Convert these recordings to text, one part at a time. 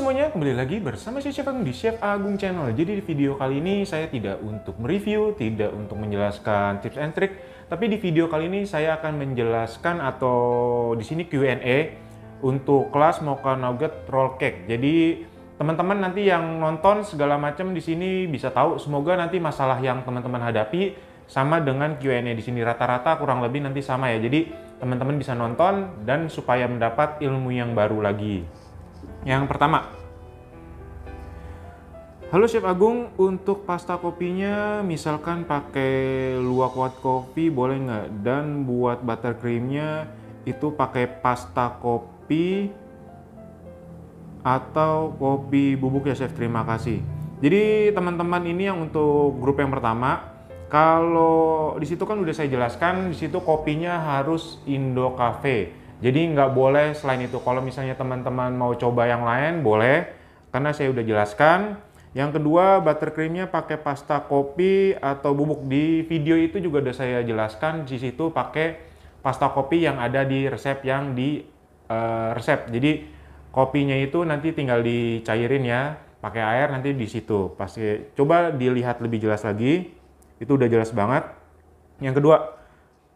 semuanya, kembali lagi bersama saya Chef Agung di Chef Agung Channel. Jadi di video kali ini saya tidak untuk mereview, tidak untuk menjelaskan tips and trick, tapi di video kali ini saya akan menjelaskan atau di sini Q&A untuk kelas Mocha Nugget Roll Cake. Jadi teman-teman nanti yang nonton segala macam di sini bisa tahu, semoga nanti masalah yang teman-teman hadapi sama dengan Q&A di sini rata-rata kurang lebih nanti sama ya. Jadi teman-teman bisa nonton dan supaya mendapat ilmu yang baru lagi. Yang pertama, halo Chef Agung, untuk pasta kopinya misalkan pakai luwak white coffee boleh nggak? Dan buat buttercreamnya itu pakai pasta kopi atau kopi bubuk ya Chef, terima kasih. Jadi teman-teman ini yang untuk grup yang pertama, kalau di situ kan udah saya jelaskan, di situ kopinya harus Indo Cafe. Jadi nggak boleh selain itu. Kalau misalnya teman-teman mau coba yang lain boleh, karena saya udah jelaskan. Yang kedua, buttercreamnya pakai pasta kopi atau bubuk. Di video itu juga udah saya jelaskan, di situ pakai pasta kopi yang ada di resep yang di resep. Jadi kopinya itu nanti tinggal dicairin ya, pakai air nanti di situ. Pasti coba dilihat lebih jelas lagi. Itu udah jelas banget. Yang kedua,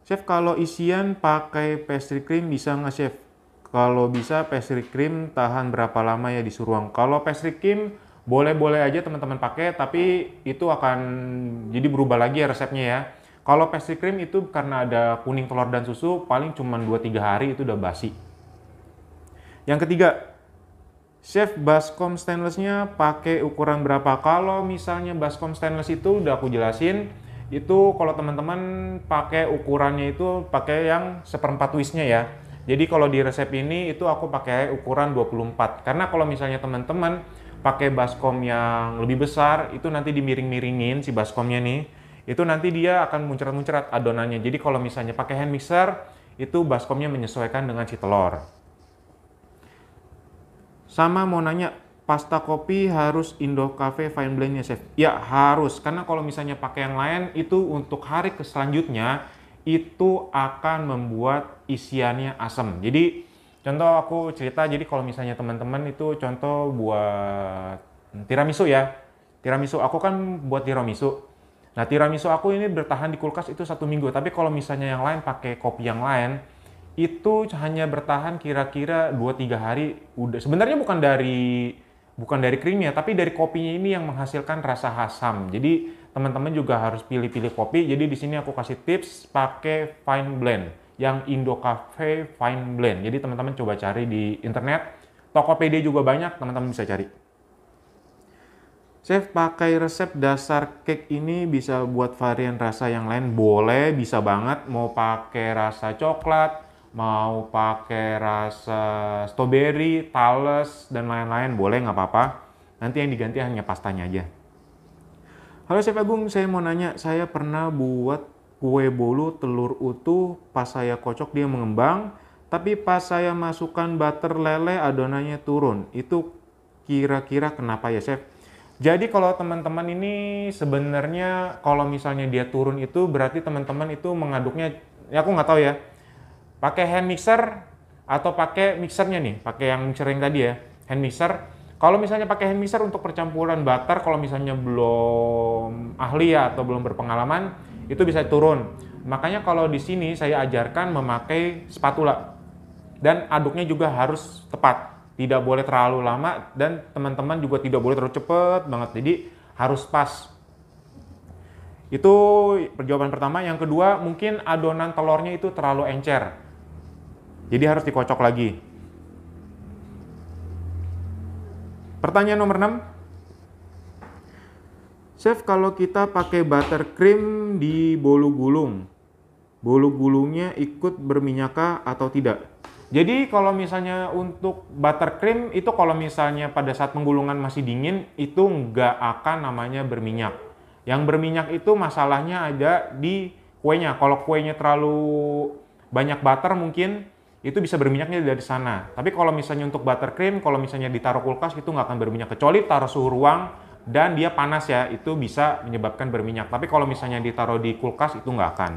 Chef, kalau isian pakai pastry cream bisa nggak Chef? Kalau bisa pastry cream tahan berapa lama ya di ruang? Kalau pastry cream boleh-boleh aja teman-teman pakai, tapi itu akan jadi berubah lagi ya resepnya ya. Kalau pastry cream itu karena ada kuning telur dan susu, paling cuma 2-3 hari itu udah basi. Yang ketiga, Chef, baskom stainlessnya pakai ukuran berapa? Kalau misalnya baskom stainless itu udah aku jelasin, itu kalau teman-teman pakai ukurannya itu pakai yang 1/4 twistnya ya. Jadi kalau di resep ini itu aku pakai ukuran 24. Karena kalau misalnya teman-teman pakai baskom yang lebih besar, itu nanti dimiring-miringin si baskomnya nih. Itu nanti dia akan muncrat-muncrat adonannya. Jadi kalau misalnya pakai hand mixer, itu baskomnya menyesuaikan dengan si telur. Sama mau nanya, pasta kopi harus Indo Cafe Fine Blend ya Chef? Ya harus, karena kalau misalnya pakai yang lain itu untuk hari selanjutnya itu akan membuat isiannya asam. Jadi contoh aku cerita, jadi kalau misalnya teman-teman itu contoh buat tiramisu ya. Tiramisu, aku kan buat tiramisu. Nah tiramisu aku ini bertahan di kulkas itu 1 minggu, tapi kalau misalnya yang lain pakai kopi yang lain, itu hanya bertahan kira-kira 2-3 hari. Udah sebenarnya bukan dari krimnya, tapi dari kopinya ini yang menghasilkan rasa asam. Jadi teman-teman juga harus pilih-pilih kopi. Jadi di sini aku kasih tips pakai fine blend yang Indo Cafe Fine Blend. Jadi teman-teman coba cari di internet. Tokopedia juga banyak, teman-teman bisa cari. Chef, pakai resep dasar cake ini bisa buat varian rasa yang lain? Boleh, bisa banget. Mau pakai rasa coklat, mau pakai rasa strawberry, talas, dan lain-lain, boleh, nggak apa-apa. Nanti yang diganti hanya pastanya aja. Halo Chef Agung, saya mau nanya, saya pernah buat kue bolu telur utuh, pas saya kocok dia mengembang, tapi pas saya masukkan butter lele adonannya turun. Itu kira-kira kenapa ya Chef? Jadi kalau teman-teman ini sebenarnya kalau misalnya dia turun itu berarti teman-teman itu mengaduknya, ya aku nggak tahu ya, pakai hand mixer atau pakai mixernya nih, pakai yang mixer yang tadi ya, hand mixer. Kalau misalnya pakai hand mixer untuk percampuran butter, kalau misalnya belum ahli ya atau belum berpengalaman, itu bisa turun. Makanya kalau di sini saya ajarkan memakai spatula. Dan aduknya juga harus tepat. Tidak boleh terlalu lama dan teman-teman juga tidak boleh terlalu cepat banget. Jadi harus pas. Itu jawaban pertama. Yang kedua, mungkin adonan telurnya itu terlalu encer. Jadi harus dikocok lagi. Pertanyaan nomor 6. Chef, kalau kita pakai buttercream di bolu gulung, bolu gulungnya ikut berminyak atau tidak? Jadi kalau misalnya untuk buttercream itu kalau misalnya pada saat penggulungan masih dingin, itu nggak akan namanya berminyak. Yang berminyak itu masalahnya ada di kuenya. Kalau kuenya terlalu banyak butter mungkin, itu bisa berminyaknya dari sana. Tapi kalau misalnya untuk buttercream, kalau misalnya ditaruh kulkas itu nggak akan berminyak. Kecuali taruh suhu ruang dan dia panas ya, itu bisa menyebabkan berminyak. Tapi kalau misalnya ditaruh di kulkas itu nggak akan.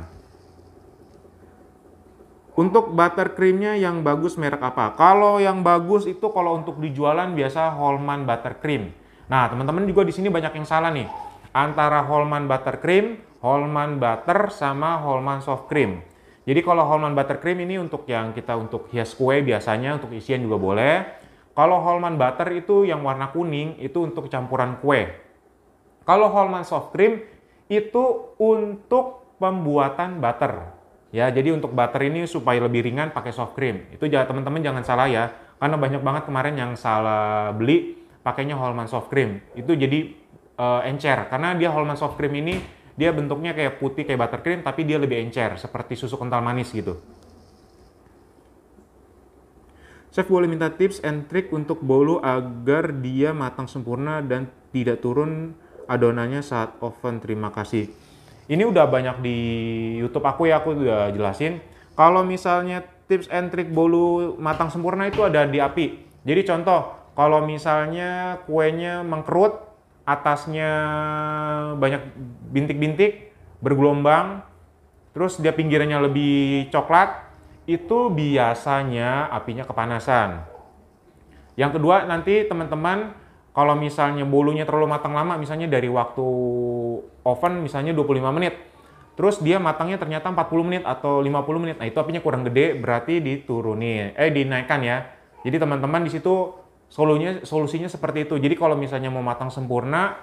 Untuk buttercreamnya yang bagus merek apa? Kalau yang bagus itu kalau untuk dijualan biasa Holman Buttercream. Nah, teman-teman juga di sini banyak yang salah nih. Antara Holman Buttercream, Holman Butter, sama Holman Soft Cream. Jadi kalau Holman Buttercream ini untuk yang kita untuk hias kue biasanya, untuk isian juga boleh. Kalau Holman Butter itu yang warna kuning, itu untuk campuran kue. Kalau Holman Soft Cream itu untuk pembuatan butter. Ya, jadi untuk butter ini supaya lebih ringan pakai soft cream. Itu teman-teman jangan salah ya, karena banyak banget kemarin yang salah beli pakainya Holman soft cream. Itu jadi encer, karena dia Holman soft cream ini dia bentuknya kayak putih kayak buttercream, tapi dia lebih encer, seperti susu kental manis gitu. Chef boleh minta tips and trick untuk bolu agar dia matang sempurna dan tidak turun adonannya saat oven. Terima kasih. Ini udah banyak di YouTube aku ya, aku udah jelasin. Kalau misalnya tips and trick bolu matang sempurna itu ada di api. Jadi contoh, kalau misalnya kuenya mengkerut, atasnya banyak bintik-bintik, bergelombang, terus dia pinggirannya lebih coklat, itu biasanya apinya kepanasan. Yang kedua, nanti teman-teman kalau misalnya bolunya terlalu matang lama, misalnya dari waktu oven misalnya 25 menit, terus dia matangnya ternyata 40 menit atau 50 menit, nah itu apinya kurang gede, berarti dinaikkan ya. Jadi teman-teman di situ solusinya seperti itu. Jadi kalau misalnya mau matang sempurna,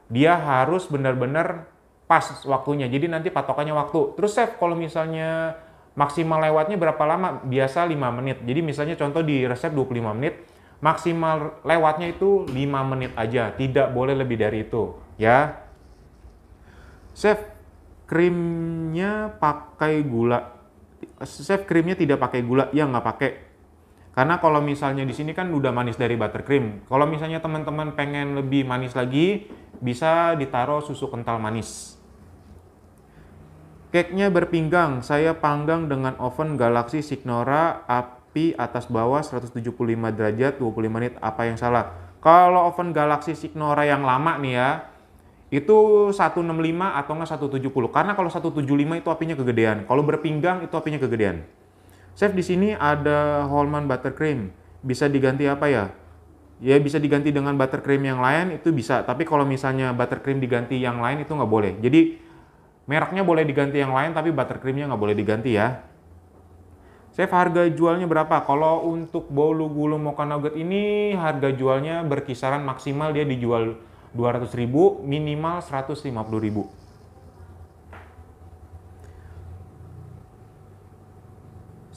dia harus benar-benar pas waktunya. Jadi nanti patokannya waktu. Terus chef, kalau misalnya maksimal lewatnya berapa lama? Biasa 5 menit. Jadi misalnya contoh di resep 25 menit, maksimal lewatnya itu 5 menit aja, tidak boleh lebih dari itu ya. Chef, krimnya pakai gula. Chef, krimnya tidak pakai gula. Ya nggak pakai, karena kalau misalnya di sini kan udah manis dari buttercream. Kalau misalnya teman-teman pengen lebih manis lagi, bisa ditaruh susu kental manis. Cake-nya berpinggang, saya panggang dengan oven Galaxy Signora, api atas bawah 175 derajat 25 menit. Apa yang salah? Kalau oven Galaxy Signora yang lama nih ya, itu 165 atau enggak 170. Karena kalau 175 itu apinya kegedean. Kalau berpinggang itu apinya kegedean. Chef, di sini ada Holman Buttercream. Bisa diganti apa ya? Ya bisa diganti dengan buttercream yang lain, itu bisa. Tapi kalau misalnya buttercream diganti yang lain itu nggak boleh. Jadi mereknya boleh diganti yang lain, tapi buttercreamnya nggak boleh diganti ya. Chef, harga jualnya berapa? Kalau untuk bolu gulung mocha nugget ini harga jualnya berkisaran maksimal dia dijual 200.000, minimal 150.000.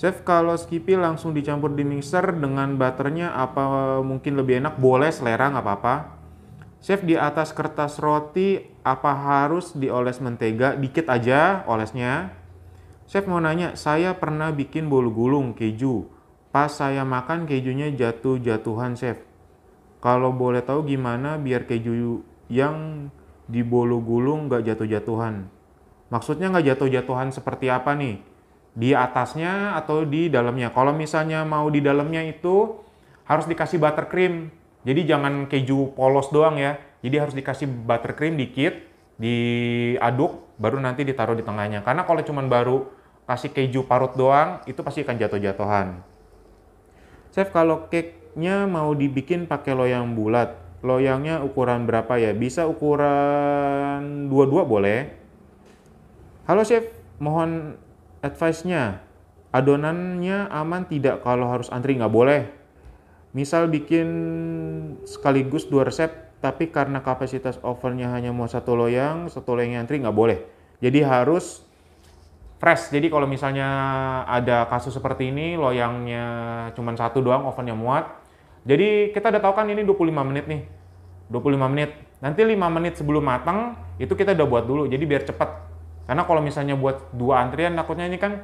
Chef, kalau Skippy langsung dicampur di mixer dengan butternya apa mungkin lebih enak? Boleh, selera nggak apa-apa. Chef, di atas kertas roti apa harus dioles mentega? Dikit aja olesnya. Chef mau nanya, saya pernah bikin bolu gulung keju. Pas saya makan kejunya jatuh-jatuhan chef. Kalau boleh tahu gimana biar keju yang di bolu gulung nggak jatuh-jatuhan? Maksudnya nggak jatuh-jatuhan seperti apa nih? Di atasnya atau di dalamnya? Kalau misalnya mau di dalamnya itu harus dikasih buttercream. Jadi jangan keju polos doang ya. Jadi harus dikasih buttercream dikit, diaduk, baru nanti ditaruh di tengahnya. Karena kalau cuman baru kasih keju parut doang, itu pasti akan jatuh-jatuhan. Chef, kalau cake-nya mau dibikin pakai loyang bulat, loyangnya ukuran berapa ya? Bisa ukuran 22 boleh. Halo chef, mohon advice-nya. Adonannya aman tidak kalau harus antri? Nggak boleh. Misal bikin sekaligus 2 resep, tapi karena kapasitas ovennya hanya mau satu loyang antri nggak boleh. Jadi harus fresh. Jadi kalau misalnya ada kasus seperti ini, loyangnya cuma satu doang, ovennya muat. Jadi kita udah tahu kan ini 25 menit nih. 25 menit. Nanti 5 menit sebelum matang, itu kita udah buat dulu. Jadi biar cepat. Karena kalau misalnya buat 2 antrian, takutnya ini kan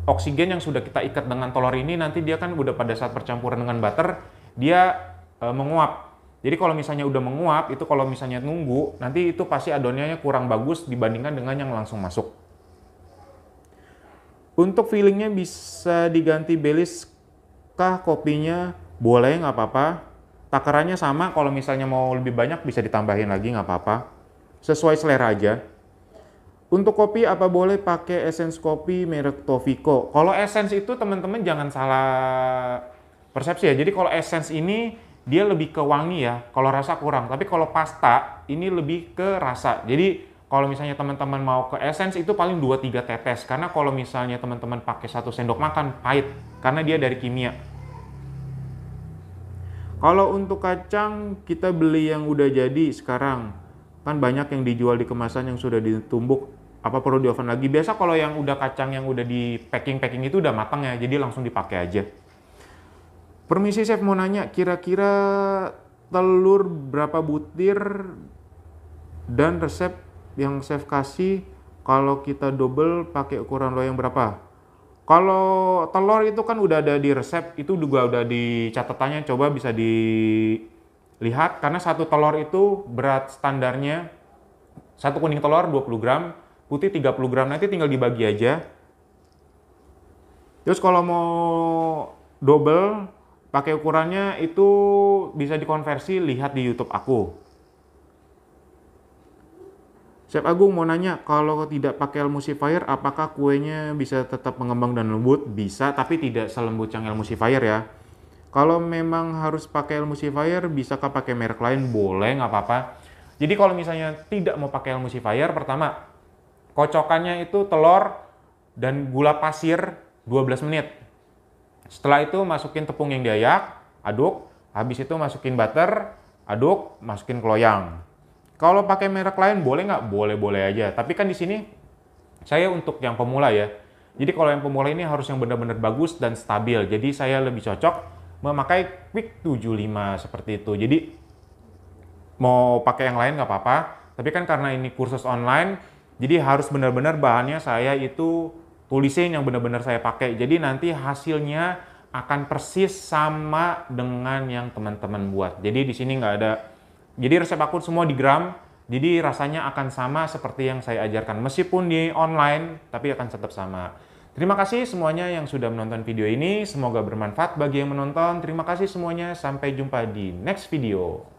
oksigen yang sudah kita ikat dengan telur ini, nanti dia kan udah pada saat percampuran dengan butter, dia menguap. Jadi kalau misalnya udah menguap, itu kalau misalnya nunggu, nanti itu pasti adonannya kurang bagus dibandingkan dengan yang langsung masuk. Untuk fillingnya bisa diganti Baileys kah kopinya? Boleh, nggak apa-apa. Takarannya sama, kalau misalnya mau lebih banyak bisa ditambahin lagi, nggak apa-apa. Sesuai selera aja. Untuk kopi apa boleh pakai essence kopi merek Tofiko? Kalau essence itu teman-teman jangan salah persepsi ya. Jadi kalau essence ini dia lebih ke wangi ya. Kalau rasa kurang. Tapi kalau pasta ini lebih ke rasa. Jadi kalau misalnya teman-teman mau ke essence itu paling 2-3 tetes. Karena kalau misalnya teman-teman pakai 1 sendok makan pahit karena dia dari kimia. Kalau untuk kacang kita beli yang udah jadi sekarang. Kan banyak yang dijual di kemasan yang sudah ditumbuk, apa perlu di oven lagi? Biasa kalau yang udah kacang yang udah di packing itu udah matang ya, jadi langsung dipakai aja. Permisi chef, mau nanya, kira-kira telur berapa butir dan resep yang chef kasih kalau kita double pakai ukuran loyang berapa? Kalau telur itu kan udah ada di resep, itu juga udah di catatannya, coba bisa dilihat karena satu telur itu berat standarnya satu kuning telur 20 gram, putih 30 gram, nanti tinggal dibagi aja. Terus kalau mau double pakai ukurannya itu bisa dikonversi, lihat di YouTube aku. Chef Agung mau nanya, kalau tidak pakai emulsifier apakah kuenya bisa tetap mengembang dan lembut? Bisa, tapi tidak selembut yang emulsifier ya. Kalau memang harus pakai emulsifier, bisakah pakai merek lain? Boleh, nggak apa-apa. Jadi kalau misalnya tidak mau pakai emulsifier, pertama, kocokannya itu telur dan gula pasir 12 menit. Setelah itu masukin tepung yang diayak, aduk. Habis itu masukin butter, aduk, masukin ke loyang. Kalau pakai merek lain boleh nggak? Boleh-boleh aja. Tapi kan di sini saya untuk yang pemula ya. Jadi kalau yang pemula ini harus yang benar-benar bagus dan stabil. Jadi saya lebih cocok memakai Quick 75 seperti itu. Jadi mau pakai yang lain nggak apa-apa. Tapi kan karena ini kursus online, jadi harus benar-benar bahannya saya itu tulisin yang benar-benar saya pakai. Jadi nanti hasilnya akan persis sama dengan yang teman-teman buat. Jadi di sini nggak ada. Jadi resep aku semua di gram, jadi rasanya akan sama seperti yang saya ajarkan. Meskipun di online, tapi akan tetap sama. Terima kasih semuanya yang sudah menonton video ini. Semoga bermanfaat bagi yang menonton. Terima kasih semuanya. Sampai jumpa di next video.